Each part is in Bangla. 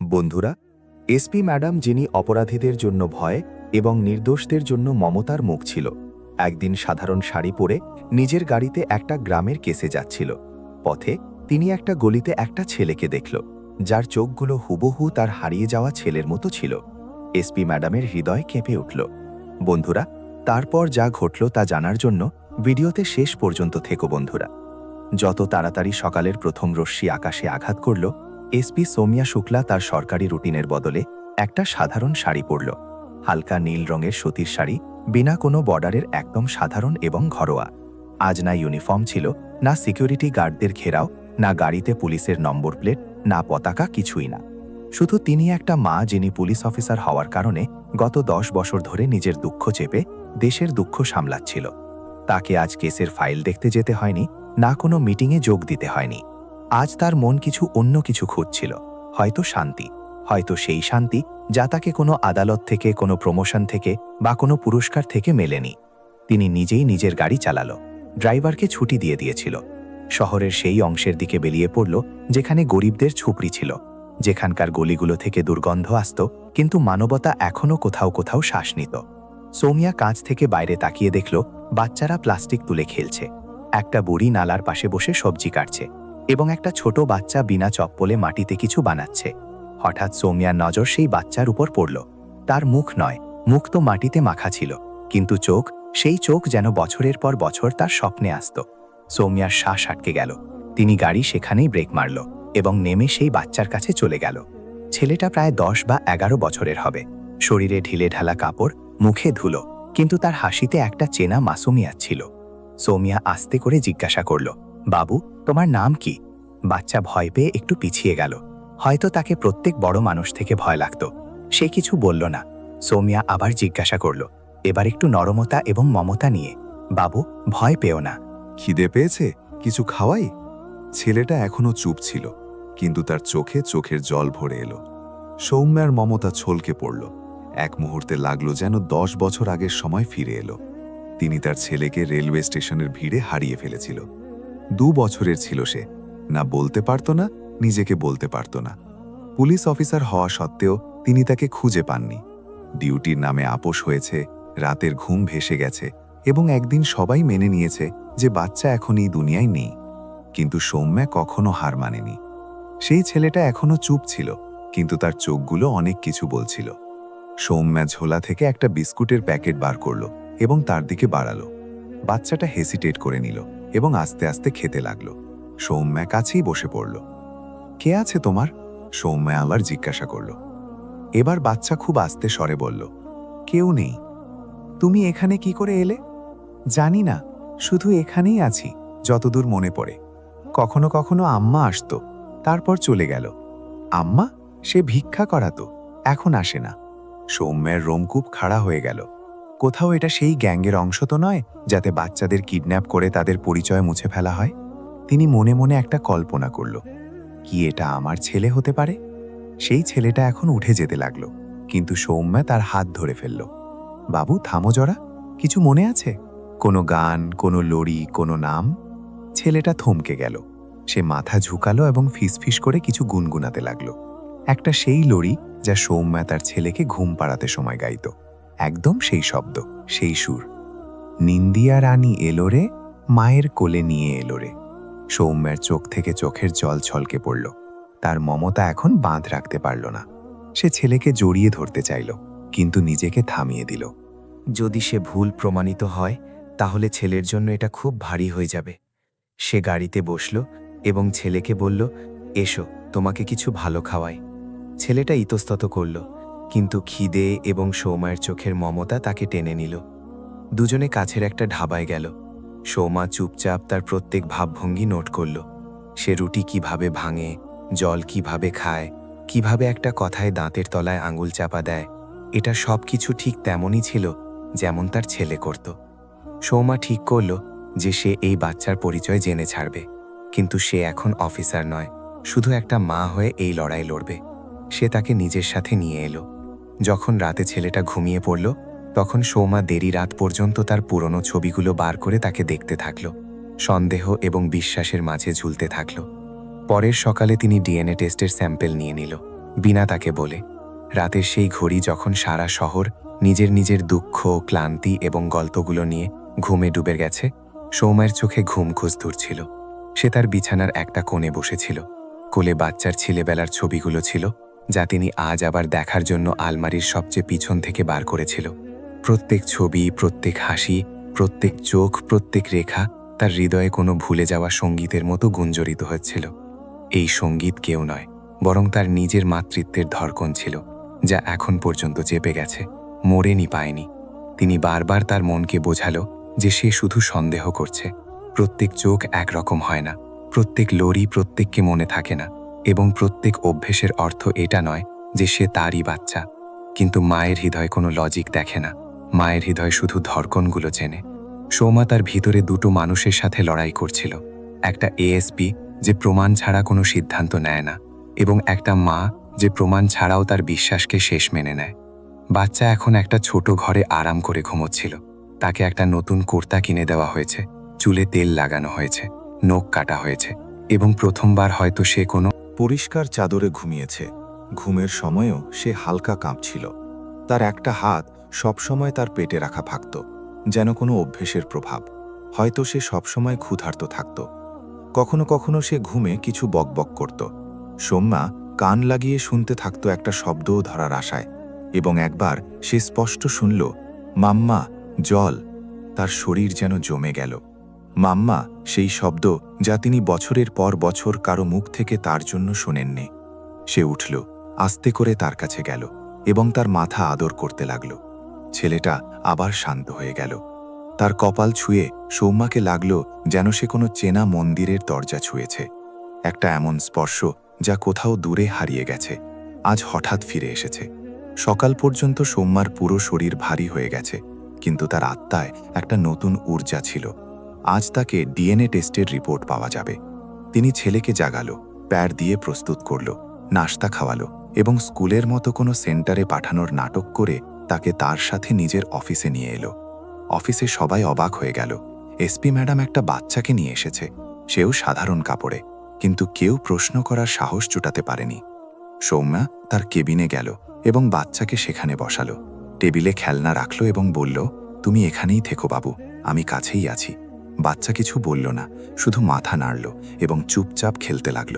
বন্ধুরা, এসপি ম্যাডাম, যিনি অপরাধীদের জন্য ভয় এবং নির্দোষদের জন্য মমতার মুখ ছিল, একদিন সাধারণ শাড়ি পরে নিজের গাড়িতে একটা গ্রামের কেসে যাচ্ছিল। পথে তিনি একটা গলিতে একটা ছেলেকে দেখল, যার চোখগুলো হুবহু তার হারিয়ে যাওয়া ছেলের মতো ছিল। এসপি ম্যাডামের হৃদয় কেঁপে উঠল। বন্ধুরা, তারপর যা ঘটল তা জানার জন্য ভিডিওতে শেষ পর্যন্ত থেকো বন্ধুরা। যত তাড়াতাড়ি সকালের প্রথম রশ্মি আকাশে আঘাত করল, এসপি সৌমিয়া শুক্লা তার সরকারি রুটিনের বদলে একটা সাধারণ শাড়ি পরল। হালকা নীল রঙের সুতির শাড়ি, বিনা কোনো বর্ডারের, একদম সাধারণ এবং ঘরোয়া। আজ না ইউনিফর্ম ছিল, না সিকিউরিটি গার্ডদের ঘেরাও, না গাড়িতে পুলিশের নম্বর প্লেট, না পতাকা, কিছুই না। শুধু তিনি একটা মা, যিনি পুলিশ অফিসার হওয়ার কারণে গত 10 বছর ধরে নিজের দুঃখ চেপে দেশের দুঃখ সামলাচ্ছিল। তাকে আজ কেসের ফাইল দেখতে যেতে হয়নি, না কোনো মিটিংয়ে যোগ দিতে হয়নি। আজ তার মন কিছু অন্য কিছু খুঁজছিল, হয়তো শান্তি, হয়তো সেই শান্তি যা তাকে কোনো আদালত থেকে, কোনো প্রমোশন থেকে বা কোনো পুরস্কার থেকে মেলেনি। তিনি নিজেই নিজের গাড়ি চালালো, ড্রাইভারকে ছুটি দিয়ে দিয়েছিল। শহরের সেই অংশের দিকে বেরিয়ে পড়ল যেখানে গরিবদের ঝুপড়ি ছিল, যেখানকার গলিগুলো থেকে দুর্গন্ধ আসত, কিন্তু মানবতা এখনও কোথাও কোথাও শ্বাস নিত। সৌমিয়া কাঁচ থেকে বাইরে তাকিয়ে দেখল বাচ্চারা প্লাস্টিক তুলে খেলছে, একটা বুড়ি নালার পাশে বসে সবজি কাটছে, এবং একটা ছোট বাচ্চা বিনা চপ্পলে মাটিতে কিছু বানাচ্ছে। হঠাৎ সৌমিয়ার নজর সেই বাচ্চার উপর পড়ল। তার মুখ নয়, মুখ তো মাটিতে মাখা ছিল, কিন্তু চোখ, সেই চোখ যেন বছরের পর বছর তার স্বপ্নে আসত। সৌমিয়ার শ্বাস আটকে গেল। তিনি গাড়ি সেখানেই ব্রেক মারল এবং নেমে সেই বাচ্চার কাছে চলে গেল। ছেলেটা প্রায় 10 বা 11 বছরের হবে। শরীরে ঢিলে ঢালা কাপড়, মুখে ধুলো, কিন্তু তার হাসিতে একটা চেনা মাসুমিয়াত ছিল। সৌমিয়া আস্তে করে জিজ্ঞাসা করল, বাবু, তোমার নাম কি? বাচ্চা ভয় পেয়ে একটু পিছিয়ে গেল। হয়তো তাকে প্রত্যেক বড় মানুষ থেকে ভয় লাগত। সে কিছু বলল না। সৌমিয়া আবার জিজ্ঞাসা করল, এবার একটু নরমতা এবং মমতা নিয়ে, বাবু, ভয় পেও না। খিদে পেয়েছে? কিছু খাওয়াই? ছেলেটা এখনো চুপ ছিল, কিন্তু তার চোখে চোখের জল ভরে এলো। সৌম্যার মমতা ছলকে পড়ল। এক মুহূর্তে লাগলো যেন 10 বছর আগের সময় ফিরে এলো। তিনি তার ছেলেকে রেলওয়ে স্টেশনের ভিড়ে হারিয়ে ফেলেছিল। 2 বছরের ছিল সে, না বলতে পারত না, নিজেকে বলতে পারত না। পুলিশ অফিসার হওয়া সত্ত্বেও তিনি তাকে খুঁজে পাননি। ডিউটির নামে আপোষ হয়েছে, রাতের ঘুম ভেসে গেছে, এবং একদিন সবাই মেনে নিয়েছে যে বাচ্চা এখন এই দুনিয়ায় নেই। কিন্তু সৌম্যা কখনো হার মানেনি। সেই ছেলেটা এখনো চুপ ছিল, কিন্তু তার চোখগুলো অনেক কিছু বলছিল। সৌম্যা ঝোলা থেকে একটা বিস্কুটের প্যাকেট বার করলো এবং তার দিকে বাড়ালো। বাচ্চাটা হেসিটেট করে নিল এবং আস্তে আস্তে খেতে লাগলো। সৌম্যা কাছেই বসে পড়ল। কে আছে তোমার? সৌম্যা আবার জিজ্ঞাসা করল। এবার বাচ্চা খুব আস্তে স্বরে বলল, কেউ নেই। তুমি এখানে কি করে এলে? জানি না, শুধু এখানেই আছি যতদূর মনে পড়ে। কখনো কখনো আম্মা আসতো, তারপর চলে গেল। আম্মা? সে ভিক্ষা করাতো, এখন আসে না। সৌম্যের রোমকূপ খাড়া হয়ে গেল। কোথাও এটা সেই গ্যাংয়ের অংশ তো নয়, যাতে বাচ্চাদের কিডন্যাপ করে তাদের পরিচয় মুছে ফেলা হয়? তিনি মনে মনে একটা কল্পনা করল, কি এটা আমার ছেলে হতে পারে? সেই ছেলেটা এখন উঠে যেতে লাগলো, কিন্তু সৌম্যা তার হাত ধরে ফেলল। বাবু, থামো জরা, কিছু মনে আছে? কোনো গান, কোনো লড়ি, কোনো নাম? ছেলেটা থমকে গেল। সে মাথা ঝুঁকালো এবং ফিসফিস করে কিছু গুনগুনাতে লাগলো। একটা সেই লড়ি যা সৌম্যা তার ছেলেকে ঘুম পাড়াতে সময় গাইত। একদম সেই শব্দ, সেই সুর। নিন্দিয়া রানী এলো রে, মায়ের কোলে নিয়ে এলো রে। সৌম্যার চোখ থেকে চোখের জল ছলকে পড়ল। তার মমতা এখন বাঁধ রাখতে পারল না। সে ছেলেকে জড়িয়ে ধরতে চাইল, কিন্তু নিজেকে থামিয়ে দিল। যদি সে ভুল প্রমাণিত হয়, তাহলে ছেলের জন্য এটা খুব ভারী হয়ে যাবে। সে গাড়িতে বসল এবং ছেলেকে বলল, এসো, তোমাকে কিছু ভালো খাওয়াই। ছেলেটা ইতস্তত করল, কিন্তু খিদে এবং সৌম্যার চোখের মমতা তাকে টেনে নিল। দুজনে কাছের একটা ঢাবায় গেল। সৌম্যা চুপচাপ তার প্রত্যেক ভাবভঙ্গি নোট করল। সে রুটি কিভাবে ভাঙে, জল কিভাবে খায়, কিভাবে একটা কথায় দাঁতের তলায় আঙুল চাপা দেয়। এটা সব কিছু ঠিক তেমনই ছিল যেমন তার ছেলে করত। সৌম্যা ঠিক করল যে সে এই বাচ্চার পরিচয় জেনে ছাড়বে, কিন্তু সে এখন অফিসার নয়, শুধু একটা মা হয়ে এই লড়াই লড়বে। সে তাকে নিজের সাথে নিয়ে এলো। যখন রাতে ছেলেটা ঘুমিয়ে পড়ল, তখন সৌম্যা দেরি রাত পর্যন্ত তার পুরনো ছবিগুলো বার করে তাকে দেখতে থাকল, সন্দেহ এবং বিশ্বাসের মাঝে ঝুলতে থাকল। পরের সকালে তিনি ডিএনএ টেস্টের স্যাম্পেল নিয়ে নিল। বিনা তাকে বলে। রাতের সেই ঘড়ি যখন সারা শহর নিজের নিজের দুঃখ, ক্লান্তি এবং গল্পগুলো নিয়ে ঘুমে ডুবে গেছে, সৌম্যার চোখে ঘুম খোঁজ ধরছিল। সে তার বিছানার একটা কোণে বসেছিল। কোলে বাচ্চার ছেলেবেলার ছবিগুলো ছিল, যা তিনি আজ আবার দেখার জন্য আলমারির সবচেয়ে পিছন থেকে বার করেছিল। প্রত্যেক ছবি, প্রত্যেক হাসি, প্রত্যেক চোখ, প্রত্যেক রেখা তার হৃদয়ে কোনো ভুলে যাওয়া সঙ্গীতের মতো গুঞ্জরিত হচ্ছিল। এই সঙ্গীত কেউ নয়, বরং তার নিজের মাতৃত্বের ধড়কন ছিল, যা এখন পর্যন্ত চেপে গেছে, মরেনি, পায়নি। তিনি বারবার তার মনকে বোঝালো যে সে শুধু সন্দেহ করছে। প্রত্যেক চোখ একরকম হয় না, প্রত্যেক লড়ি প্রত্যেককে মনে থাকে না, এবং প্রত্যেক অভ্যেসের অর্থ এটা নয় যে সে তারই বাচ্চা। কিন্তু মায়ের হৃদয় কোনো লজিক দেখে না, মায়ের হৃদয় শুধু ধড়কনগুলো চেনে। সৌম্যা তার ভিতরে দুটো মানুষের সাথে লড়াই করছিল, একটা এএসপি যে প্রমাণ ছাড়া কোনো সিদ্ধান্ত নেয় না, এবং একটা মা যে প্রমাণ ছাড়াও তার বিশ্বাসকে শেষ মেনে নেয়। বাচ্চা এখন একটা ছোট ঘরে আরাম করে ঘুমোচ্ছিল। তাকে একটা নতুন কুর্তা কিনে দেওয়া হয়েছে, চুলে তেল লাগানো হয়েছে, নখ কাটা হয়েছে, এবং প্রথমবার হয়তো সে কোনো পরিষ্কার চাদরে ঘুমিয়েছে। ঘুমের সময়ও সে হালকা কাঁপছিল। তার একটা হাত সবসময় তার পেটে রাখা থাকত, যেন কোনো অভ্যেসের প্রভাব। হয়তো সে সবসময় ক্ষুধার্ত থাকত। কখনো কখনো সে ঘুমে কিছু বকবক করত। সৌম্যা কান লাগিয়ে শুনতে থাকত একটা শব্দও ধরার আশায়, এবং একবার সে স্পষ্ট শুনল, মাম্মা, জল। তার শরীর যেন জমে গেল। মাম্মা, সেই শব্দ যা তিনি বছরের পর বছর কারো মুখ থেকে তার জন্য শোনেননি। সে উঠল, আস্তে করে তার কাছে গেল এবং তার মাথা আদর করতে লাগল। ছেলেটা আবার শান্ত হয়ে গেল। তার কপাল ছুঁয়ে সৌম্যাকে লাগল যেন সে কোনো চেনা মন্দিরের দরজা ছুঁয়েছে। একটা এমন স্পর্শ যা কোথাও দূরে হারিয়ে গেছে, আজ হঠাৎ ফিরে এসেছে। সকাল পর্যন্ত সৌম্যার পুরো শরীর ভারী হয়ে গেছে, কিন্তু তার আত্মায় একটা নতুন ঊর্জা ছিল। আজ তাকে ডিএনএ টেস্টের রিপোর্ট পাওয়া যাবে। তিনি ছেলেকে জাগালো, প্যাড দিয়ে প্রস্তুত করল, নাস্তা খাওয়ালো এবং স্কুলের মতো কোনো সেন্টারে পাঠানোর নাটক করে তাকে তার সাথে নিজের অফিসে নিয়ে এলো। অফিসে সবাই অবাক হয়ে গেল। এসপি ম্যাডাম একটা বাচ্চাকে নিয়ে এসেছে, সেও সাধারণ কাপড়ে, কিন্তু কেউ প্রশ্ন করার সাহস জোটাতে পারেনি। সৌম্যা তার কেবিনে গেল এবং বাচ্চাকে সেখানে বসালো। টেবিলে খেলনা রাখল এবং বলল, তুমি এখানেই থেকো বাবু, আমি কাছেই আছি। বাচ্চা কিছু বলল না, শুধু মাথা নাড়ল এবং চুপচাপ খেলতে লাগল।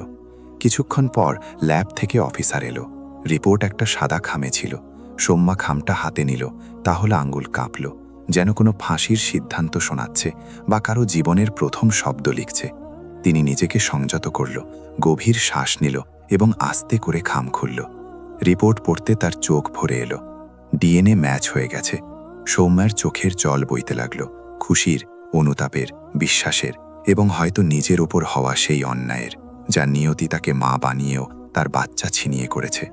কিছুক্ষণ পর ল্যাব থেকে অফিসার এলো। রিপোর্ট একটা সাদা খামে ছিল। সৌম্যা খামটা হাতে নিল, তাহলে আঙ্গুল কাঁপল, যেন কোনো ফাঁসির সিদ্ধান্ত শোনাচ্ছে বা কারো জীবনের প্রথম শব্দ লিখছে। তিনি নিজেকে সংযত করল, গভীর শ্বাস নিল এবং আস্তে করে খাম খুলল। রিপোর্ট পড়তে তার চোখ ভরে এলো। ডিএনএ ম্যাচ হয়ে গেছে। সৌম্যার চোখের জল বইতে লাগল, খুশির, অনুতাপের, বিশ্বাসের এবং হয়তো নিজের ওপর হওয়া সেই অন্যায়ের, যা নিয়তি তাকে মা বানিয়েও তার বাচ্চা ছিনিয়ে করেছে।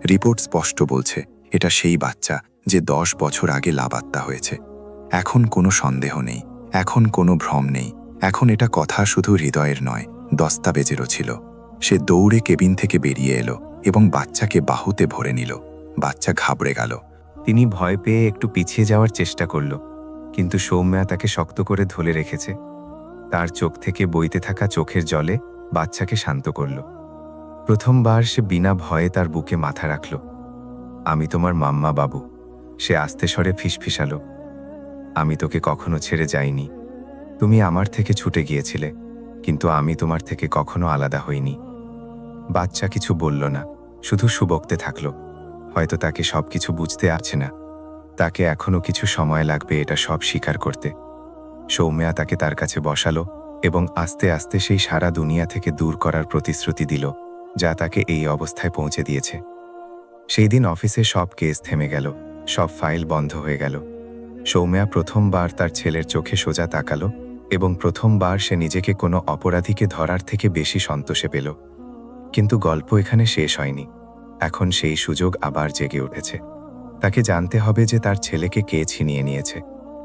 রিপোর্ট স্পষ্ট বলছে, এটা সেই বাচ্চা যে 10 বছর আগে লাবাত্তা হয়েছে। এখন কোনো সন্দেহ নেই, এখন কোনো ভ্রম নেই। এখন এটা কথা শুধু হৃদয়ের নয়, দস্তাবেজেরও ছিল। সে দৌড়ে কেবিন থেকে বেরিয়ে এলো এবং বাচ্চাকে বাহুতে ভরে নিল। বাচ্চা ঘাবড়ে গেল। তিনি ভয় পেয়ে একটু পিছিয়ে যাওয়ার চেষ্টা করল, কিন্তু সৌম্যা তাকে শক্ত করে ধরে রেখেছে। তার চোখ থেকে বইতে থাকা চোখের জলে বাচ্চাকে শান্ত করল। প্রথমবার সে বিনা ভয়ে তার বুকে মাথা রাখল। আমি তোমার মাম্মা বাবু, সে আস্তে স্বরে ফিসফিসালো। আমি তোকে কখনো ছেড়ে যাইনি। তুমি আমার থেকে ছুটে গিয়েছিলে, কিন্তু আমি তোমার থেকে কখনো আলাদা হইনি। বাচ্চা কিছু বলল না, শুধু সুবকতে থাকল। হয়তো তাকে সবকিছু বুঝতে আছে না, তাকে এখনো কিছু সময় লাগবে এটা সব স্বীকার করতে। সৌম্যা তাকে তার কাছে বসালো এবং আস্তে আস্তে সেই সারা দুনিয়া থেকে দূর করার প্রতিশ্রুতি দিল, যা তাকে এই অবস্থায় পৌঁছে দিয়েছে। সেই দিন অফিসে সব কেস থেমে গেল, সব ফাইল বন্ধ হয়ে গেল। সৌম্যা প্রথমবার তার ছেলের চোখে সোজা তাকালো এবং প্রথমবার সে নিজেকে কোনো অপরাধীকে ধরার থেকে বেশি সন্তোষে পেল। কিন্তু গল্প এখানে শেষ হয়নি। এখন সেই সুযোগ আবার জেগে উঠেছে। তাকে জানতে হবে যে তার ছেলেকে কে ছিনিয়ে নিয়েছে,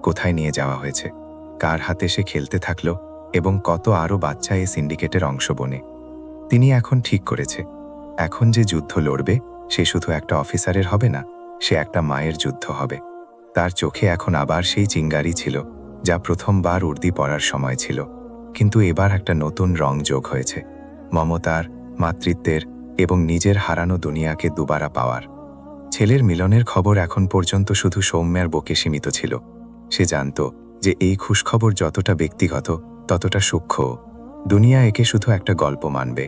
কোথায় নিয়ে যাওয়া হয়েছে, কার হাতে সে খেলতে থাকলো এবং কত আরও বাচ্চা এই সিন্ডিকেটের অংশ বনে। তিনি এখন ঠিক করেছে, এখন যে যুদ্ধ লড়বে সে শুধু একটা অফিসারের হবে না, সে একটা মায়ের যুদ্ধ হবে। তার চোখে এখন আবার সেই চিঙ্গারি ছিল, যা প্রথমবার উর্দি পড়ার সময় ছিল, কিন্তু এবার একটা নতুন রং যোগ হয়েছে, মমতার, মাতৃত্বের এবং নিজের হারানো দুনিয়াকে দুবারা পাওয়ার। ছেলের মিলনের খবর এখন পর্যন্ত শুধু সৌম্যার বুকে সীমিত ছিল। সে জানত যে এই খুশখবর যতটা ব্যক্তিগত ততটা সূক্ষ্ম। দুনিয়া একে শুধু একটা গল্প মানবে,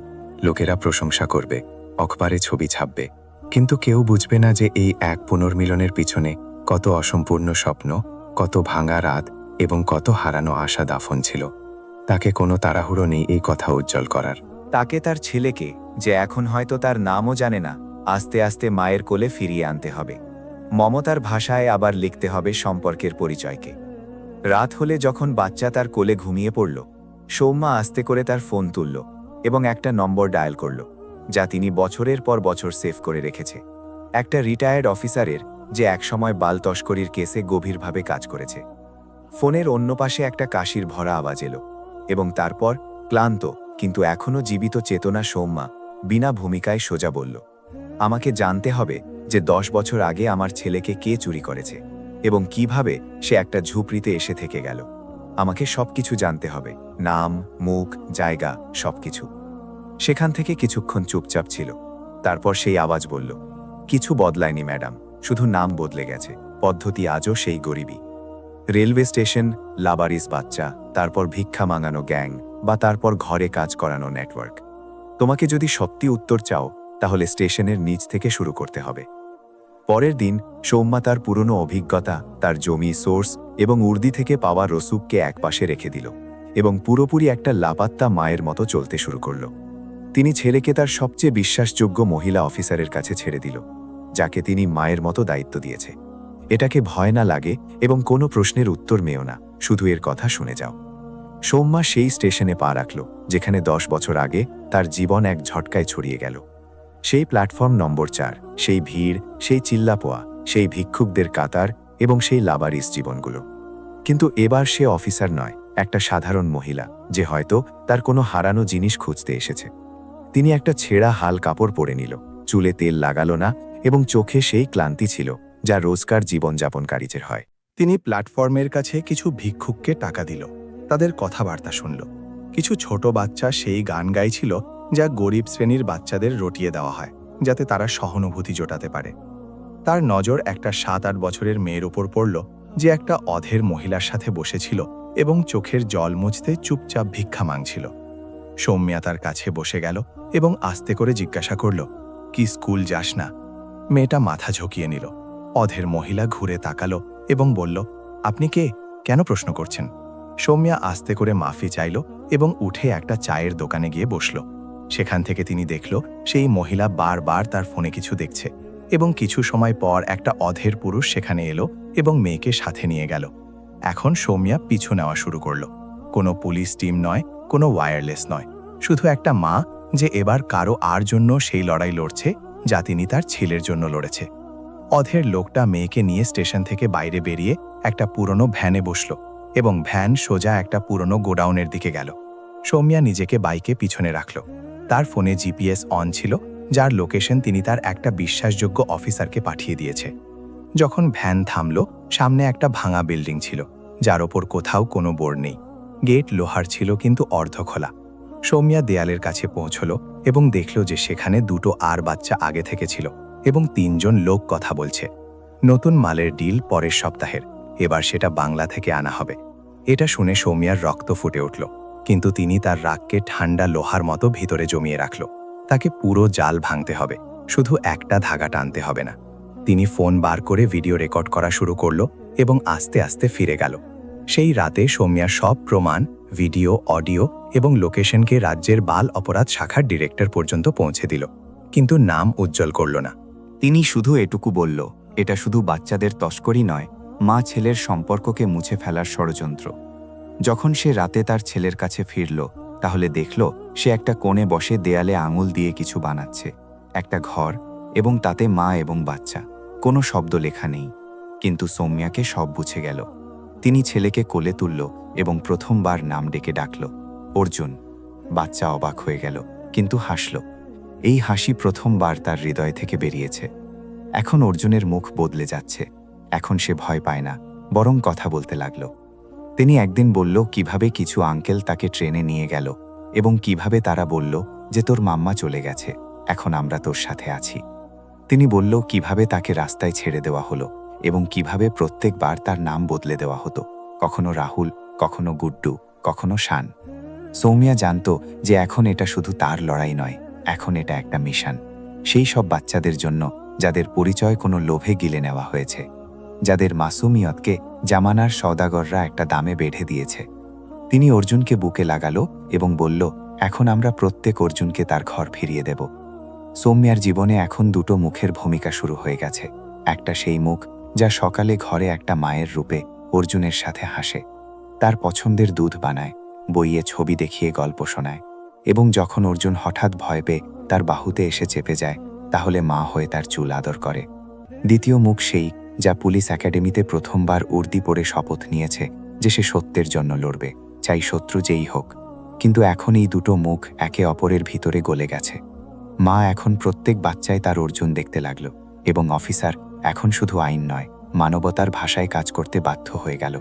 লোকেরা প্রশংসা করবে, অখবারে ছবি ছাপবে, কিন্তু কেউ বুঝবে না যে এই এক পুনর্মিলনের পিছনে কত অসম্পূর্ণ স্বপ্ন, কত ভাঙা রাত এবং কত হারানো আশা দাফন ছিল। তাকে কোনো তাড়াহুড়ো নেই এই কথা উজ্জ্বল করার। তাকে তার ছেলেকে, যে এখন হয়তো তার নামও জানে না, আস্তে আস্তে মায়ের কোলে ফিরিয়ে আনতে হবে। মমতার ভাষায় আবার লিখতে হবে সম্পর্কের পরিচয়কে। রাত হলে যখন বাচ্চা তার কোলে ঘুমিয়ে পড়ল, সৌম্যা আস্তে করে তার ফোন তুলল এবং একটা নম্বর ডায়াল করল, যা তিনি বছরের পর বছর সেভ করে রেখেছে। একটা রিটায়ার্ড অফিসারের, যে একসময় বাল তস্করির কেসে গভীরভাবে কাজ করেছে। ফোনের অন্য পাশে একটা কাশির ভরা আওয়াজ এলো এবং তারপর ক্লান্ত কিন্তু এখনও জীবিত চেতনা সৌম্যা বিনা ভূমিকায় সোজা বলল, আমাকে জানতে হবে যে 10 বছর আগে আমার ছেলেকে কে চুরি করেছে এবং কিভাবে সে একটা ঝুপড়িতে এসে থেকে গেল। আমাকে সবকিছু জানতে হবে, নাম, মুখ, জায়গা, সবকিছু। সেখান থেকে কিছুক্ষণ চুপচাপ ছিল। তারপর সেই আওয়াজ বলল, কিছু বদলায়নি ম্যাডাম, শুধু নাম বদলে গেছে, পদ্ধতি আজও সেই গরিবই। রেলওয়ে স্টেশন, লাবারিস বাচ্চা, তারপর ভিক্ষা মাঙানো গ্যাং, বা তারপর ঘরে কাজ করানো নেটওয়ার্ক। তোমাকে যদি সত্যি উত্তর চাও তাহলে স্টেশনের নিচ থেকে শুরু করতে হবে। পরের দিন সৌম্যা তার পুরনো অভিজ্ঞতা, তার জমি, সোর্স এবং উর্দি থেকে পাওয়া রসুককে একপাশে রেখে দিল এবং পুরোপুরি একটা লাপাত্তা মায়ের মতো চলতে শুরু করল। তিনি ছেলেকে তার সবচেয়ে বিশ্বাসযোগ্য মহিলা অফিসারের কাছে ছেড়ে দিল, যাকে তিনি মায়ের মতো দায়িত্ব দিয়েছে। এটাকে ভয় না লাগে এবং কোনো প্রশ্নের উত্তর মেও না, শুধু এর কথা শুনে যাও। সৌম্যা সেই স্টেশনে পা রাখল যেখানে 10 বছর আগে তার জীবন এক ঝটকায় ছড়িয়ে গেল। সেই প্ল্যাটফর্ম নম্বর 4, সেই ভিড়, সেই চিল্লাপোয়া, সেই ভিক্ষুকদের কাতার এবং সেই লাবারিস জীবনগুলো। কিন্তু এবার সে অফিসার নয়, একটা সাধারণ মহিলা, যে হয়তো তার কোনো হারানো জিনিস খুঁজতে এসেছে। তিনি একটা ছেঁড়া হাল কাপড় পরে নিল, চুলে তেল লাগালো না এবং চোখে সেই ক্লান্তি ছিল যা রোজকার জীবনযাপনকারীদের হয়। তিনি প্ল্যাটফর্মের কাছে কিছু ভিক্ষুককে টাকা দিল, তাদের কথাবার্তা শুনল। কিছু ছোট বাচ্চা সেই গান গাইছিল যা গরিব শ্রেণীর বাচ্চাদের রটিয়ে দেওয়া হয়, যাতে তারা সহানুভূতি জোটাতে পারে। তার নজর একটা 7-8 বছরের মেয়ের ওপর পড়ল, যে একটা অধের মহিলার সাথে বসেছিল এবং চোখের জল মুছতে চুপচাপ ভিক্ষা মাংছিল। সৌম্যা তার কাছে বসে গেল এবং আস্তে করে জিজ্ঞাসা করল, কি স্কুল যাস না? মেয়েটা মাথা ঝুঁকিয়ে নিল। অধের মহিলা ঘুরে তাকালো এবং বলল, আপনি কে? কেন প্রশ্ন করছেন? সৌম্যা আস্তে করে মাফি চাইল এবং উঠে একটা চায়ের দোকানে গিয়ে বসল। সেখান থেকে তিনি দেখল সেই মহিলা বারবার তার ফোনে কিছু দেখছে এবং কিছু সময় পর একটা অধের পুরুষ সেখানে এলো এবং মেয়েকে সাথে নিয়ে গেল। এখন সৌম্যা পিছু নেওয়া শুরু করল। কোনো পুলিশ টিম নয়, কোনো ওয়্যারলেস নয়, শুধু একটা মা যে এবার কারো আর জন্য সেই লড়াই লড়ছে যা তিনি তার ছেলের জন্য লড়েছে। অধের লোকটা মেয়েকে নিয়ে স্টেশন থেকে বাইরে বেরিয়ে একটা পুরনো ভ্যানে বসল এবং ভ্যান সোজা একটা পুরনো গোডাউনের দিকে গেল। সৌম্যা নিজেকে বাইকে পিছনে রাখল। তার ফোনে জিপিএস অন ছিল, যার লোকেশন তিনি তার একটা বিশ্বাসযোগ্য অফিসারকে পাঠিয়ে দিয়েছে। যখন ভ্যান থামল, সামনে একটা ভাঙা বিল্ডিং ছিল, যার ওপর কোথাও কোনো বোর্ড নেই। গেট লোহার ছিল কিন্তু অর্ধ খোলা। সৌম্যা দেয়ালের কাছে পৌঁছল এবং দেখল যে সেখানে 2 আর বাচ্চা আগে থেকে ছিল এবং 3 জন লোক কথা বলছে। নতুন মালের ডিল পরের সপ্তাহের, এবার সেটা বাংলা থেকে আনা হবে। এটা শুনে সৌম্যার রক্ত ফুটে উঠল, কিন্তু তিনি তার রাগকে ঠান্ডা লোহার মতো ভিতরে জমিয়ে রাখল। তাকে পুরো জাল ভাঙতে হবে, শুধু একটা ধাগা টানতে হবে না। তিনি ফোন বার করে ভিডিও রেকর্ড করা শুরু করল এবং আস্তে আস্তে ফিরে গেল। সেই রাতে সৌম্যার সব প্রমাণ, ভিডিও, অডিও এবং লোকেশনকে রাজ্যের বাল অপরাধ শাখার ডিরেক্টর পর্যন্ত পৌঁছে দিল, কিন্তু নাম উজ্জ্বল করল না। তিনি শুধু এটুকু বলল, এটা শুধু বাচ্চাদের তস্করি নয়, মা ছেলের সম্পর্ককে মুছে ফেলার ষড়যন্ত্র। যখন সে রাতে তার ছেলের কাছে ফিরল, তাহলে দেখল সে একটা কোণে বসে দেয়ালে আঙুল দিয়ে কিছু বানাচ্ছে, একটা ঘর এবং তাতে মা এবং বাচ্চা। কোনো শব্দ লেখা নেই, কিন্তু সৌম্যাকে সব বুঝে গেল। তিনি ছেলেকে কোলে তুলল এবং প্রথমবার নাম ডেকে ডাকল, অর্জুন। বাচ্চা অবাক হয়ে গেল, কিন্তু হাসল। এই হাসি প্রথমবার তার হৃদয় থেকে বেরিয়েছে। এখন অর্জুনের মুখ বদলে যাচ্ছে। এখন সে ভয় পায় না, বরং কথা বলতে লাগল। তিনি একদিন বলল কিভাবে কিছু আঙ্কেল তাকে ট্রেনে নিয়ে গেল এবং কিভাবে তারা বলল যে তোর মাম্মা চলে গেছে, এখন আমরা তোর সাথে আছি। তিনি বলল কিভাবে তাকে রাস্তায় ছেড়ে দেওয়া হলো এবং কিভাবে প্রত্যেকবার তার নাম বদলে দেওয়া হতো, কখনো রাহুল, কখনো গুড্ডু, কখনো শান। সৌমিয়া জানত যে এখন এটা শুধু তার লড়াই নয়, এখন এটা একটা মিশন। সেই সব বাচ্চাদের জন্য যাদের পরিচয় কোনো লোভে গিলে নেওয়া হয়েছে, যাদের মাসুমিয়তকে জামানার সওদাগররা একটা দামে বেঁধে দিয়েছে। তিনি অর্জুনকে বুকে লাগালো এবং বলল, এখন আমরা প্রত্যেক অর্জুনকে তার ঘর ফিরিয়ে দেব। সৌম্যার জীবনে এখন দুটো মুখের ভূমিকা শুরু হয়ে গেছে। একটা সেই মুখ যা সকালে ঘরে একটা মায়ের রূপে অর্জুনের সাথে হাসে, তার পছন্দের দুধ বানায়, বইয়ে ছবি দেখিয়ে গল্প শোনায়, এবং যখন অর্জুন হঠাৎ ভয় পেয়ে তার বাহুতে এসে চেপে যায়, তাহলে মা হয়ে তার চুল আদর করে। দ্বিতীয় মুখ সেই যা পুলিশ একাডেমিতে প্রথমবার উর্দি পরে শপথ নিয়েছে যে সে সত্যের জন্য লড়বে, চাই শত্রু যেই হোক। কিন্তু এখন এই দুটো মুখ একে অপরের ভিতরে গলে গেছে। মা এখন প্রত্যেক বাচ্চায় তার অর্জুন দেখতে লাগলো, এবং অফিসার এখন শুধু আইন নয়, মানবতার ভাষায় কাজ করতে বাধ্য হয়ে গেল।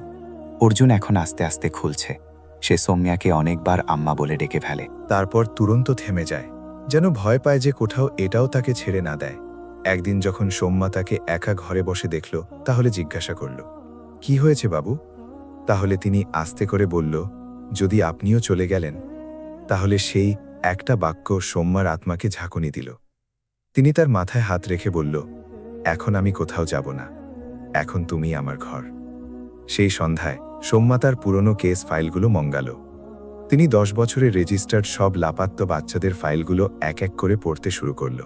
অর্জুন এখন আস্তে আস্তে খুলছে। সে সৌম্যাকে অনেকবার আম্মা বলে ডেকে ফেলে, তারপর তুরন্ত থেমে যায়, যেন ভয় পায় যে কোথাও এটাও তাকে ছেড়ে না দেয়। একদিন যখন সৌম্যা তাকে একা ঘরে বসে দেখল, তাহলে জিজ্ঞাসা করল, কি হয়েছে বাবু? তাহলে তিনি আস্তে করে বলল, যদি আপনিও চলে গেলেন। তাহলে সেই একটা বাক্য সৌম্যার আত্মাকে ঝাঁকুনি দিল। তিনি তার মাথায় হাত রেখে বলল, এখন আমি কোথাও যাব না, এখন তুমি আমার ঘর। সেই সন্ধ্যায় সৌম্যা তার পুরনো কেস ফাইলগুলো মঙ্গাল। তিনি 10 বছরের রেজিস্টার্ড সব লাপাত্তা বাচ্চাদের ফাইলগুলো এক এক করে পড়তে শুরু করল।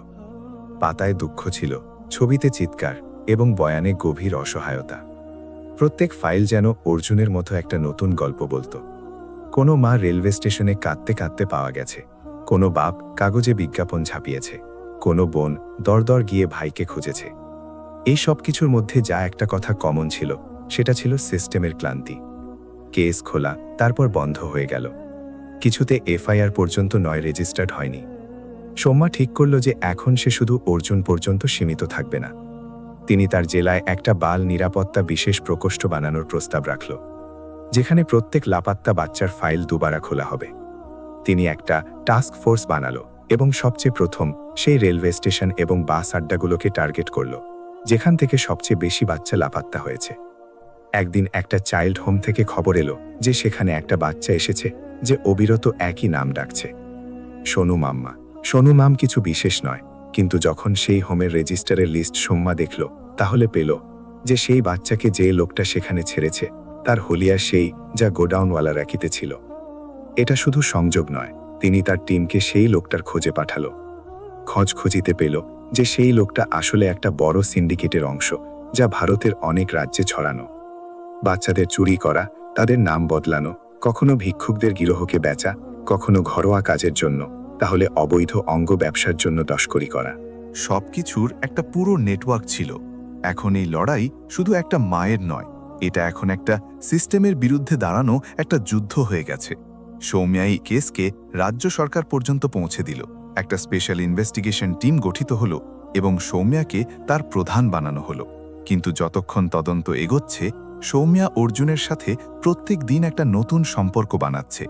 পাতায় দুঃখ ছিল, ছবিতে চিৎকার এবং বয়ানে গভীর অসহায়তা। প্রত্যেক ফাইল যেন অর্জুনের মতো একটা নতুন গল্প বলতো। কোনো মা রেলওয়ে স্টেশনে কাঁদতে কাঁদতে পাওয়া গেছে, কোনো বাপ কাগজে বিজ্ঞাপন ছাপিয়েছে, কোনো বোন দরদর গিয়ে ভাইকে খুঁজেছে। এই সব কিছুর মধ্যে যা একটা কথা কমন ছিল, সেটা ছিল সিস্টেমের ক্লান্তি। কেস খোলা, তারপর বন্ধ হয়ে গেল। কিছুতে এফআইআর পর্যন্ত নয় রেজিস্টার্ড হয়নি। সৌম্যা ঠিক করল যে এখন সে শুধু অর্জুন পর্যন্ত সীমিত থাকবে না। তিনি তার জেলায় একটা বাল নিরাপত্তা বিশেষ প্রকোষ্ঠ বানানোর প্রস্তাব রাখল, যেখানে প্রত্যেক লাপাত্তা বাচ্চার ফাইল দুবারা খোলা হবে। তিনি একটা টাস্ক ফোর্স বানালো এবং সবচেয়ে প্রথম সেই রেলওয়ে স্টেশন এবং বাস আড্ডাগুলোকে টার্গেট করল, যেখান থেকে সবচেয়ে বেশি বাচ্চা লাপাত্তা হয়েছে। একদিন একটা চাইল্ড হোম থেকে খবর এলো যে সেখানে একটা বাচ্চা এসেছে যে অবিরত একই নাম ডাকছে, সোনু মাম্মা। সোনু নাম কিছু বিশেষ নয়, কিন্তু যখন সেই হোমের রেজিস্টারের লিস্ট সৌম্যা দেখল, তাহলে পেল যে সেই বাচ্চাকে যে লোকটা সেখানে ছেড়েছে তার হলিয়া সেই যা গোডাউনওয়ালা রাখিতে ছিল। এটা শুধু সংযোগ নয়, তিনি তার টিমকে সেই লোকটার খোঁজে পাঠালো। খোঁজিতে পেল যে সেই লোকটা আসলে একটা বড় সিন্ডিকেটের অংশ, যা ভারতের অনেক রাজ্যে ছড়ানো। বাচ্চাদের চুরি করা, তাদের নাম বদলানো, কখনো ভিক্ষুকদের গিরোহকে বেচা, কখনো ঘরোয়া কাজের জন্য, তাহলে অবৈধ অঙ্গ ব্যবসার জন্য তস্করি করা। সবকিছুর একটা পুরো নেটওয়ার্ক ছিল। এখন এই লড়াই শুধু একটা মায়ের নয়, এটা এখন একটা সিস্টেমের বিরুদ্ধে দাঁড়ানো একটা যুদ্ধ হয়ে গেছে। সৌম্যা এই কেসকে রাজ্য সরকার পর্যন্ত পৌঁছে দিল। একটা স্পেশাল ইনভেস্টিগেশন টিম গঠিত হলো এবং সৌম্যাকে তার প্রধান বানানো হলো। কিন্তু যতক্ষণ তদন্ত এগোচ্ছে, সৌম্যা অর্জুনের সাথে প্রত্যেক দিন একটা নতুন সম্পর্ক বানাচ্ছে।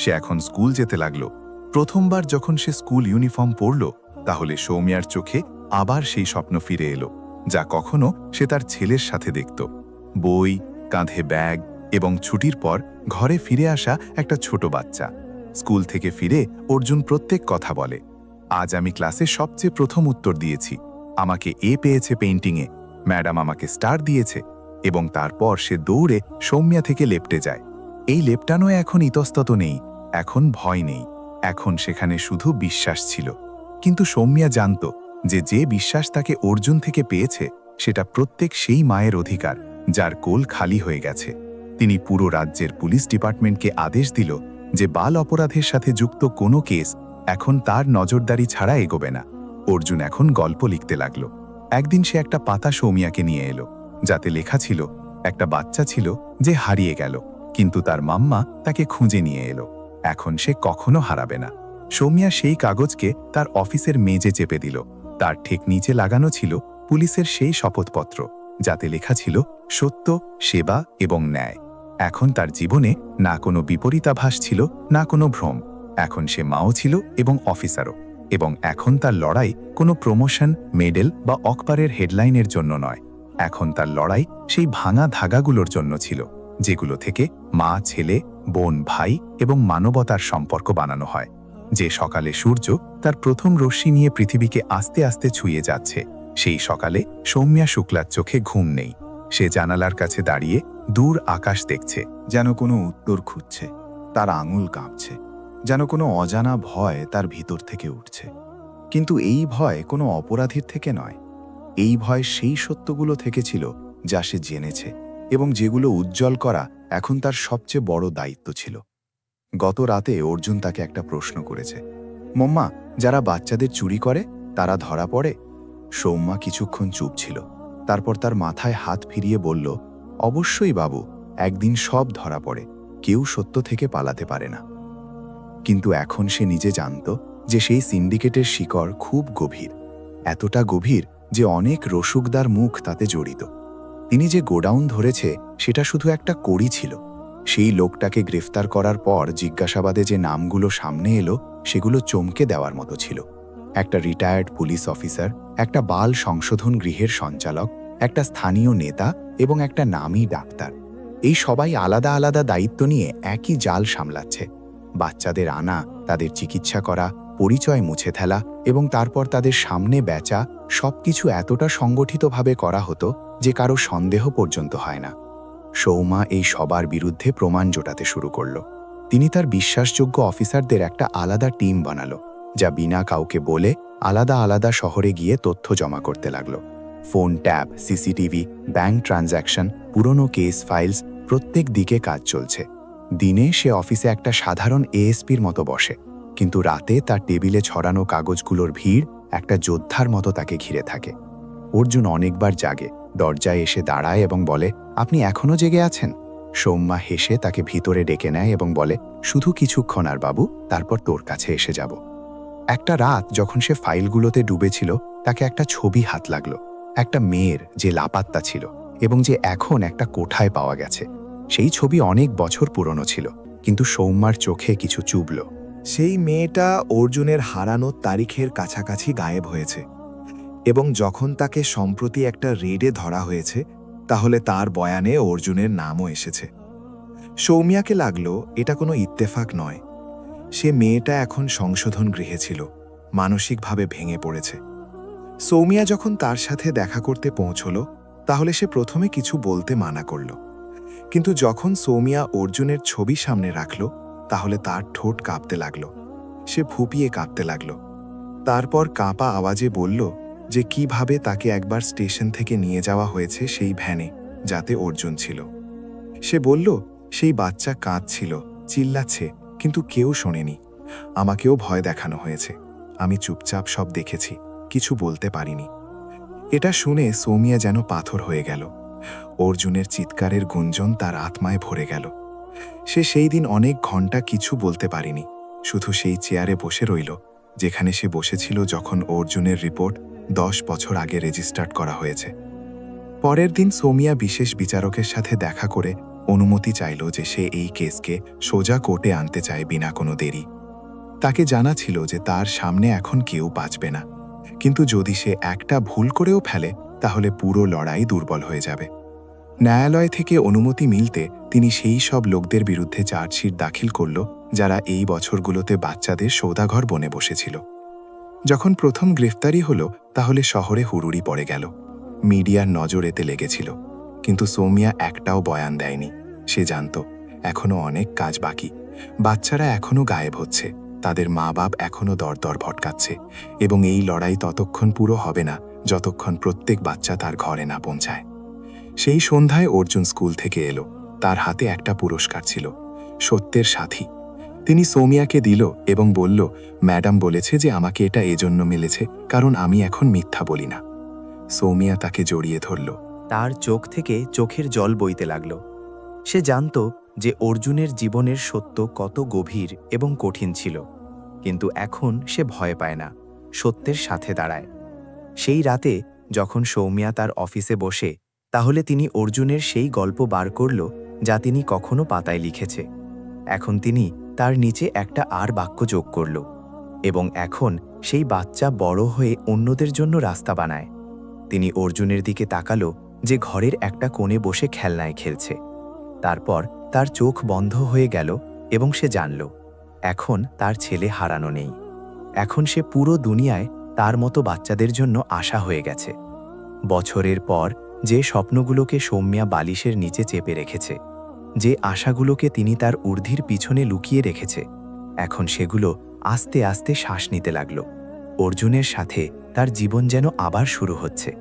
সে এখন স্কুল যেতে লাগলো। প্রথমবার যখন সে স্কুল ইউনিফর্ম পরল, তাহলে সৌম্যার চোখে আবার সেই স্বপ্ন ফিরে এলো, যা কখনো সে তার ছেলের সাথে দেখত। বই, কাঁধে ব্যাগ এবং ছুটির পর ঘরে ফিরে আসা একটা ছোট বাচ্চা। স্কুল থেকে ফিরে অর্জুন প্রত্যেক কথা বলে, আজ আমি ক্লাসে সবচেয়ে প্রথম উত্তর দিয়েছি, আমাকে এ পেয়েছে পেইন্টিংয়ে, ম্যাডাম আমাকে স্টার দিয়েছে। এবং তারপর সে দৌড়ে সৌম্যা থেকে লেপটে যায়। এই লেপটানো এখন ইতস্তত নেই, এখন ভয় নেই, এখন সেখানে শুধু বিশ্বাস ছিল। কিন্তু সৌম্যা জানত যে বিশ্বাস তাকে অর্জুন থেকে পেয়েছে, সেটা প্রত্যেক সেই মায়ের অধিকার যার কোল খালি হয়ে গেছে। তিনি পুরো রাজ্যের পুলিশ ডিপার্টমেন্টকে আদেশ দিল যে বাল অপরাধের সাথে যুক্ত কোনো কেস এখন তার নজরদারি ছাড়া এগোবে না। অর্জুন এখন গল্প লিখতে লাগল। একদিন সে একটা পাতা সৌম্যাকে নিয়ে এলো, যাতে লেখা ছিল, একটা বাচ্চা ছিল যে হারিয়ে গেল, কিন্তু তার মাম্মা তাকে খুঁজে নিয়ে এলো। এখন সে কখনো হারাবে না। সৌম্যা সেই কাগজকে তার অফিসের মেজে চেপে দিল। তার ঠিক নিচে লাগানো ছিল পুলিশের সেই শপথপত্র, যাতে লেখা ছিল সত্য, সেবা এবং ন্যায়। এখন তার জীবনে না কোনো বিপরীতাভাস ছিল, না কোনো ভ্রম। এখন সে মাও ছিল এবং অফিসারও। এবং এখন তার লড়াই কোনো প্রমোশন, মেডেল বা অকপারের হেডলাইনের জন্য নয়। এখন তার লড়াই সেই ভাঙা ধাগাগুলোর জন্য ছিল, যেগুলো থেকে মা, ছেলে, বোন, ভাই এবং মানবতার সম্পর্ক বানানো হয়। যে সকালে সূর্য তার প্রথম রশ্মি নিয়ে পৃথিবীকে আস্তে আস্তে ছুঁয়ে যাচ্ছে, সেই সকালে সৌম্যা শুক্লার চোখে ঘুম নেই। সে জানালার কাছে দাঁড়িয়ে দূর আকাশ দেখছে, যেন কোনো উত্তর খুঁজছে। তার আঙুল কাঁপছে, যেন কোনো অজানা ভয় তার ভিতর থেকে উঠছে। কিন্তু এই ভয় কোনো অপরাধীর থেকে নয়। এই ভয় সেই সত্যগুলো থেকে ছিল যা সে জেনেছে এবং যেগুলো উজ্জ্বল করা এখন তার সবচেয়ে বড় দায়িত্ব ছিল। গত রাতে অর্জুন তাকে একটা প্রশ্ন করেছে, মম্মা, যারা বাচ্চাদের চুরি করে তারা ধরা পড়ে? সৌম্যা কিছুক্ষণ চুপ ছিল। তারপর তার মাথায় হাত ফিরিয়ে বলল, অবশ্যই বাবু, একদিন সব ধরা পড়ে। কেউ সত্য থেকে পালাতে পারে না। কিন্তু এখন সে নিজে জানত যে সেই সিন্ডিকেটের শিকড় খুব গভীর, এতটা গভীর যে অনেক রসুকদার মুখ তাতে জড়িত। তিনি যে গোডাউন ধরেছে সেটা শুধু একটা কড়ি ছিল। সেই লোকটাকে গ্রেফতার করার পর জিজ্ঞাসাবাদে যে নামগুলো সামনে এলো সেগুলো চমকে দেওয়ার মতো ছিল। একটা রিটায়ার্ড পুলিশ অফিসার, একটা বাল সংশোধন গৃহের সঞ্চালক, একটা স্থানীয় নেতা এবং একটা নামী ডাক্তার। এই সবাই আলাদা আলাদা দায়িত্ব নিয়ে একই জাল সামলাচ্ছে। বাচ্চাদের আনা, তাদের চিকিৎসা করা, পরিচয় মুছে ফেলা এবং তারপর তাদের সামনে বেচা, সবকিছু এতটা সংগঠিতভাবে করা হতো যে কারো সন্দেহ পর্যন্ত হয় না। সৌম্যা এই সবার বিরুদ্ধে প্রমাণ জোটাতে শুরু করল। তিনি তার বিশ্বাসযোগ্য অফিসারদের একটা আলাদা টিম বানালো, যা বিনা কাউকে বলে আলাদা আলাদা শহরে গিয়ে তথ্য জমা করতে লাগলো। Phone tap, CCTV, bank transaction, পুরনো কেস ফাইলস, প্রত্যেক দিকে কাজ চলছে। দিনে সে অফিসে একটা সাধারণ এএসপির মতো বসে, কিন্তু রাতে তার টেবিলে ছড়ানো কাগজগুলোর ভিড় একটা যোদ্ধার মতো তাকে ঘিরে থাকে। অর্জুন অনেকবার জাগে, দরজায় এসে দাঁড়ায় এবং বলে, আপনি এখনো জেগে আছেন? সৌম্যা হেসে তাকে ভিতরে ডেকে নেয় এবং বলে, শুধু কিছুক্ষণ আর বাবু, তারপর তোর কাছে এসে যাব। একটা রাত যখন সে ফাইলগুলোতে ডুবেছিল, তাকে একটা ছবি হাত লাগলো, একটা মেয়ের যে লাপাত্তা ছিল এবং যে এখন একটা কোঠায় পাওয়া গেছে। সেই ছবি অনেক বছর পুরনো ছিল, কিন্তু সৌম্যার চোখে কিছু চুবল। সেই মেয়েটা অর্জুনের হারানো তারিখের কাছাকাছি গায়েব হয়েছে, এবং যখন তাকে সম্প্রতি একটা রেডে ধরা হয়েছে, তাহলে তার বয়ানে অর্জুনের নামও এসেছে। সৌম্যাকে লাগলো এটা কোনো ইত্তেফাক নয়। সে মেয়েটা এখন সংশোধন গৃহে ছিল, মানসিকভাবে ভেঙে পড়েছে। সৌম্যা যখন তার সাথে দেখা করতে পৌঁছল, তাহলে সে প্রথমে কিছু বলতে মানা করল, কিন্তু যখন সৌম্যা অর্জুনের ছবি সামনে রাখল, তাহলে তার ঠোঁট কাঁপতে লাগল। সে ফুপিয়ে কাঁপতে লাগল। তারপর কাঁপা আওয়াজে বলল যে কিভাবে তাকে একবার স্টেশন থেকে নিয়ে যাওয়া হয়েছে সেই ভ্যানে, যাতে অর্জুন ছিল। সে বলল সেই বাচ্চা কাঁদছিল, চিল্লাচ্ছে, কিন্তু কেউ শোনেনি। আমাকেও ভয় দেখানো হয়েছে। আমি চুপচাপ সব দেখেছি, কিছু বলতে পারিনি। এটা শুনে সৌম্যা যেন পাথর হয়ে গেল। অর্জুনের চিৎকারের গুঞ্জন তার আত্মায় ভরে গেল। সে সেই দিন অনেক ঘন্টা কিছু বলতে পারিনি, শুধু সেই চেয়ারে বসে রইল যেখানে সে বসেছিল যখন অর্জুনের রিপোর্ট 10 বছর আগে রেজিস্টার্ড করা হয়েছে। পরের দিন সৌম্যা বিশেষ বিচারকের সাথে দেখা করে অনুমতি চাইল যে সে এই কেসকে সোজা কোর্টে আনতে চায় বিনা কোনো দেরি। তাকে জানা ছিল যে তার সামনে এখন কেউ বাঁচবে না, কিন্তু যদি সে একটা ভুল করেও ফেলে তাহলে পুরো লড়াই দুর্বল হয়ে যাবে। ন্যায়ালয় থেকে অনুমতি মিলতে তিনি সেই সব লোকদের বিরুদ্ধে চার্জশিট দাখিল করল যারা এই বছরগুলোতে বাচ্চাদের সৌদাঘর বনে বসেছিল। যখন প্রথম গ্রেফতারি হলো, তাহলে শহরে হুড়ুড়ি পড়ে গেল। মিডিয়ার নজর এতে লেগেছিল, কিন্তু সৌম্যা একটাও বয়ান দেয়নি। সে জানত এখনো অনেক কাজ বাকি। বাচ্চারা এখনো গায়েব হচ্ছে, তাদের মা বাপ এখনো দরদর ভটকাচ্ছে, এবং এই লড়াই ততক্ষণ পুরো হবে না যতক্ষণ প্রত্যেক বাচ্চা তার ঘরে না পৌঁছায়। সেই সন্ধ্যায় অর্জুন স্কুল থেকে এলো। তার হাতে একটা পুরস্কার ছিল, সত্যের সাথী। তিনি সৌম্যাকে দিল এবং বলল, ম্যাডাম বলেছে যে আমাকে এটা এজন্য মিলেছে কারণ আমি এখন মিথ্যা বলি না। সৌম্যা তাকে জড়িয়ে ধরল। তার চোখ থেকে চোখের জল বইতে লাগল। সে জানত যে অর্জুনের জীবনের সত্য কত গভীর এবং কঠিন ছিল, কিন্তু এখন সে ভয় পায় না, সত্যের সাথে দাঁড়ায়। সেই রাতে যখন সৌম্যা তার অফিসে বসে, তাহলে তিনি অর্জুনের সেই গল্প বার করল যা তিনি কখনো পাতায় লিখেছে। এখন তিনি তার নিচে একটা আর বাক্য যোগ করল, এবং এখন সেই বাচ্চা বড় হয়ে অন্যদের জন্য রাস্তা বানায়। তিনি অর্জুনের দিকে তাকালো, যে ঘরের একটা কোণে বসে খেলনায় খেলছে। তারপর তার চোখ বন্ধ হয়ে গেল এবং সে জানল, এখন তার ছেলে হারানো নেই। এখন সে পুরো দুনিয়ায় তার মতো বাচ্চাদের জন্য আশা হয়ে গেছে। বছরের পর যে স্বপ্নগুলোকে সৌম্যা বালিশের নিচে চেপে রেখেছে, যে আশাগুলোকে তিনি তার ঊর্ধ্বের পিছনে লুকিয়ে রেখেছে, এখন সেগুলো আস্তে আস্তে শ্বাস নিতে লাগল। অর্জুনের সাথে তার জীবন যেন আবার শুরু হচ্ছে।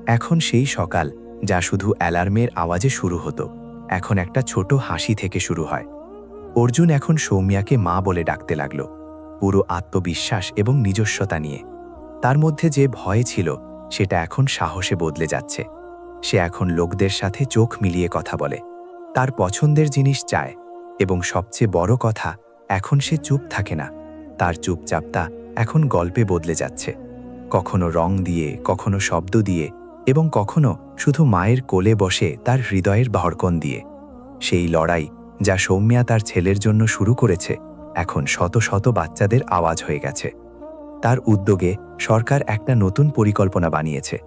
এখন সেই সকাল, যা শুধু অ্যালার্মের আওয়াজে শুরু হতো, এখন একটা ছোট হাসি থেকে শুরু হয়। অর্জুন এখন সৌম্যাকে মা বলে ডাকতে লাগল, পুরো আত্মবিশ্বাস এবং নিজস্বতা নিয়ে। তার মধ্যে যে ভয় ছিল, সেটা এখন সাহসে বদলে যাচ্ছে। সে এখন লোকদের সাথে চোখ মিলিয়ে কথা বলে, তার পছন্দের জিনিস চায়, এবং সবচেয়ে বড় কথা, এখন সে চুপ থাকে না। তার চুপচাপটা এখন গল্পে বদলে যাচ্ছে, কখনো রং দিয়ে, কখনো শব্দ দিয়ে, এবং কখনো শুধু মায়ের কোলে বসে তার হৃদয়ের ধড়কন দিয়ে। সেই লড়াই, যা সৌম্যা তার ছেলের জন্য শুরু করেছে, এখন শত শত বাচ্চাদের আওয়াজ হয়ে গেছে। তার উদ্যোগে সরকার একটা নতুন পরিকল্পনা বানিয়েছে,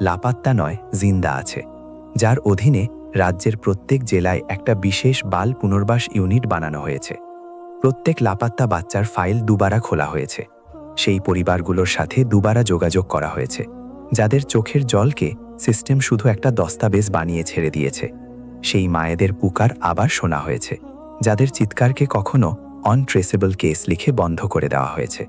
লাপাত্তা নয়, জিন্দা আছে, যার অধীনে রাজ্যের প্রত্যেক জেলায় একটা বিশেষ বাল পুনর্বাস ইউনিট বানানো হয়েছে। প্রত্যেক লাপাত্তা বাচ্চার ফাইল দুবারা খোলা হয়েছে। সেই পরিবারগুলোর সাথে দুবারা যোগাযোগ করা হয়েছে, যাদের চোখের জলকে সিস্টেম শুধু একটা দস্তাবেজ বানিয়ে ছেড়ে দিয়েছে। সেই মায়েদের পুকার আবার শোনা হয়েছে, যাদের চিৎকারকে কখনো অনট্রেসেবল কেস লিখে বন্ধ করে দেওয়া হয়েছে।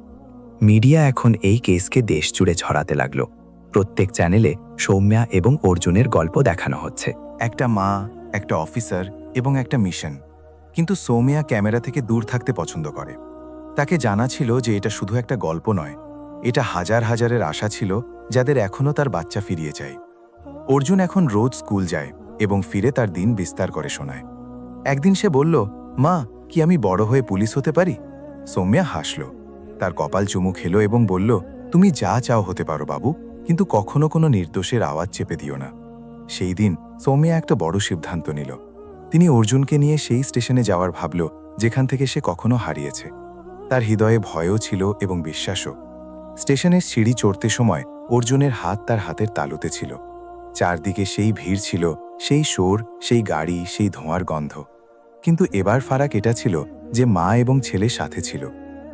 মিডিয়া এখন এই কেসকে দেশ জুড়ে ছড়াতে লাগলো। প্রত্যেক চ্যানেলে সৌম্যা এবং অর্জুনের গল্প দেখানো হচ্ছে। একটা মা, একটা অফিসার এবং একটা মিশন। কিন্তু সৌম্যা ক্যামেরা থেকে দূর থাকতে পছন্দ করে। তাকে জানা ছিল যে এটা শুধু একটা গল্প নয়, এটা হাজার হাজারের আশা ছিল, যাদের এখনও তার বাচ্চা ফিরিয়ে চায়। অর্জুন এখন রোজ স্কুল যায় এবং ফিরে তার দিন বিস্তার করে শোনায়। একদিন সে বলল, মা, কি আমি বড় হয়ে পুলিশ হতে পারি? সৌম্যা হাসল, তার কপাল চুমু খেলো এবং বলল, তুমি যা চাও হতে পারো বাবু, কিন্তু কখনো কোনো নির্দোষের আওয়াজ চেপে দিও না। সেই দিন সৌম্যা একটা বড় সিদ্ধান্ত নিল। তিনি অর্জুনকে নিয়ে সেই স্টেশনে যাওয়ার ভাবল, যেখান থেকে সে কখনো হারিয়েছে। তার হৃদয়ে ভয়ও ছিল এবং বিশ্বাসও। স্টেশনের সিঁড়ি চড়তে সময় অর্জুনের হাত তার হাতের তালুতে ছিল। চারদিকে সেই ভিড় ছিল, সেই শোর, সেই গাড়ি, সেই ধোঁয়ার গন্ধ। কিন্তু এবার ফারাক এটা ছিল যে মা এবং ছেলে সাথে ছিল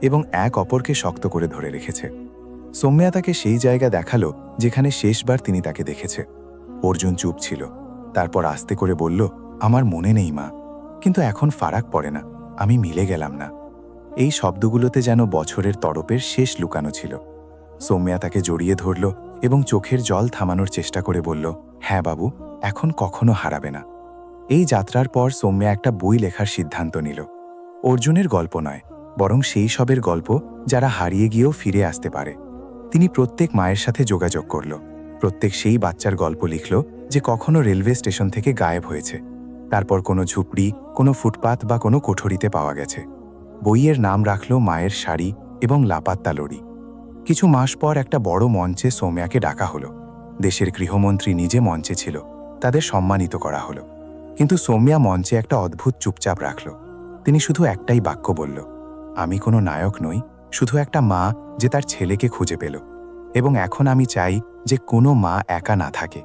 এবং এক অপরকে শক্ত করে ধরে রেখেছে। সৌম্যা তাকে সেই জায়গা দেখালো যেখানে শেষবার তিনি তাকে দেখেছে। অর্জুন চুপ ছিল, তারপর আস্তে করে বলল, আমার মনে নেই মা, কিন্তু এখন ফারাক পড়ে না, আমি মিলে গেলাম না। এই শব্দগুলোতে যেন বছরের তরপের শেষ লুকানো ছিল। সৌম্যা তাকে জড়িয়ে ধরল এবং চোখের জল থামানোর চেষ্টা করে বলল, হ্যাঁ বাবু, এখন কখনো হারাবে না। এই যাত্রার পর সৌম্যা একটা বই লেখার সিদ্ধান্ত নিল। অর্জুনের গল্প নয়, বরং সেই সবের গল্প যারা হারিয়ে গিয়েও ফিরে আসতে পারে। তিনি প্রত্যেক মায়ের সাথে যোগাযোগ করল, প্রত্যেক সেই বাচ্চার গল্প লিখল যে কখনো রেলওয়ে স্টেশন থেকে গায়েব হয়েছে, তারপর কোনো ঝুপড়ি, কোনো ফুটপাত বা কোনো কোঠরিতে পাওয়া গেছে। বইয়ের নাম রাখল মায়ের শাড়ি এবং লাপাত্তা লড়ি। কিছু মাস পর একটা বড় মঞ্চে সৌম্যাকে ডাকা হলো। দেশের গৃহমন্ত্রী নিজে মঞ্চে ছিল, তাদের সম্মানিত করা হলো। কিন্তু সৌম্যা মঞ্চে একটা অদ্ভুত চুপচাপ রাখল। তিনি শুধু একটাই বাক্য বলল, আমি কোনো নায়ক নই, শুধু একটা মা যে তার ছেলেকে খুঁজে পেল। এবং এখন আমি চাই যে কোনো মা একা না থাকে।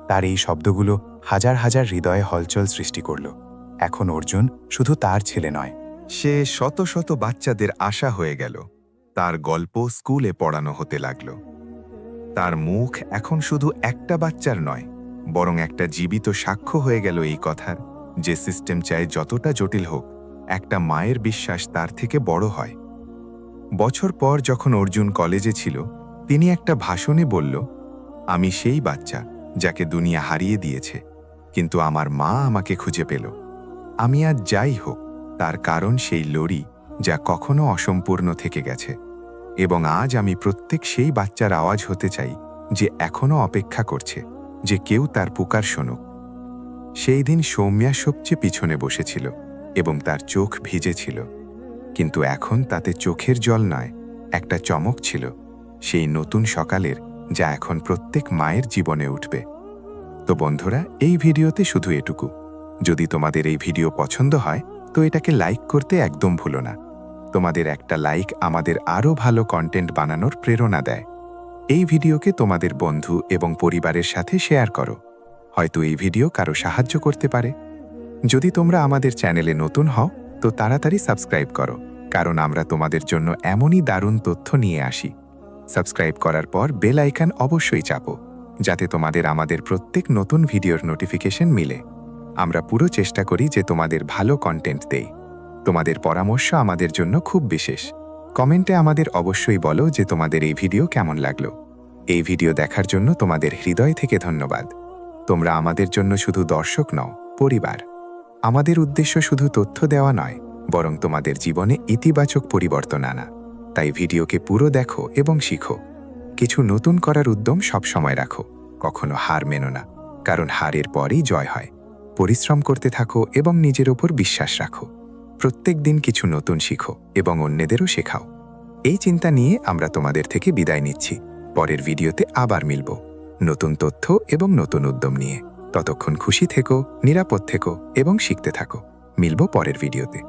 তার এই শব্দগুলো হাজার হাজার হৃদয়ে হলচল সৃষ্টি করল। এখন অর্জুন শুধু তার ছেলে নয়, সে শত শত বাচ্চাদের আশা হয়ে গেল। তার গল্প স্কুলে পড়ানো হতে লাগল। তার মুখ এখন শুধু একটা বাচ্চার নয়, বরং একটা জীবিত সাক্ষ্য হয়ে গেল এই কথার, যে সিস্টেম চায় যতটা জটিল হোক, একটা মায়ের বিশ্বাস তার থেকে বড় হয়। বছর পর যখন অর্জুন কলেজে ছিল, তিনি একটা ভাষণে বলল, আমি সেই বাচ্চা যাকে দুনিয়া হারিয়ে দিয়েছে, কিন্তু আমার মা আমাকে খুঁজে পেল। আমি আজ যাই হোক, তার কারণ সেই লড়ি যা কখনো অসম্পূর্ণ থেকে গেছে। এবং আজ আমি প্রত্যেক সেই বাচ্চার আওয়াজ হতে চাই যে এখনো অপেক্ষা করছে যে কেউ তার পুকার শুনুক। সেই দিন সৌম্যা সবচেয়ে পিছনে বসেছিল এবং তার চোখ ভিজে ছিল, কিন্তু এখন তাতে চোখের জল নয়, একটা চমক ছিল, সেই নতুন সকালের, যা এখন প্রত্যেক মায়ের জীবনে উঠবে। তো বন্ধুরা, এই ভিডিওতে শুধু এটুকু। যদি তোমাদের এই ভিডিও পছন্দ হয় তো এটাকে লাইক করতে একদম ভুলো না। তোমাদের একটা লাইক আমাদের আরও ভালো কন্টেন্ট বানানোর প্রেরণা দেয়। এই ভিডিওকে তোমাদের বন্ধু এবং পরিবারের সাথে শেয়ার করো। হয়তো এই ভিডিও কারো সাহায্য করতে পারে। যদি তোমরা আমাদের চ্যানেলে নতুন হও তো তাড়াতাড়ি সাবস্ক্রাইব করো, কারণ আমরা তোমাদের জন্য এমনই দারুণ তথ্য নিয়ে আসি। সাবস্ক্রাইব করার পর বেল আইকন অবশ্যই চাপো, যাতে তোমাদের আমাদের প্রত্যেক নতুন ভিডিওর নোটিফিকেশন মিলে। আমরা পুরো চেষ্টা করি যে তোমাদের ভালো কন্টেন্ট দেই। তোমাদের পরামর্শ আমাদের জন্য খুব বিশেষ। কমেন্টে আমাদের অবশ্যই বলো যে তোমাদের এই ভিডিও কেমন লাগলো। এই ভিডিও দেখার জন্য তোমাদের হৃদয় থেকে ধন্যবাদ। তোমরা আমাদের জন্য শুধু দর্শক নও, পরিবার। আমাদের উদ্দেশ্য শুধু তথ্য দেওয়া নয়, বরং তোমাদের জীবনে ইতিবাচক পরিবর্তন আনা। তাই ভিডিওকে পুরো দেখো এবং শিখো। কিছু নতুন করার উদ্যম সবসময় রাখো, কখনো হার মেনো না, কারণ হারের পরই জয় হয়। পরিশ্রম করতে থাকো এবং নিজের ওপর বিশ্বাস রাখো। প্রত্যেক দিন কিছু নতুন শিখো এবং অন্যদেরও শেখাও। এই চিন্তা নিয়ে আমরা তোমাদের থেকে বিদায় নিচ্ছি। পরের ভিডিওতে আবার মিলব, নতুন তথ্য এবং নতুন উদ্যম নিয়ে। ততক্ষণ খুশি থেকো, নিরাপদ থেকো এবং শিখতে থাকো। মিলব পরের ভিডিওতে।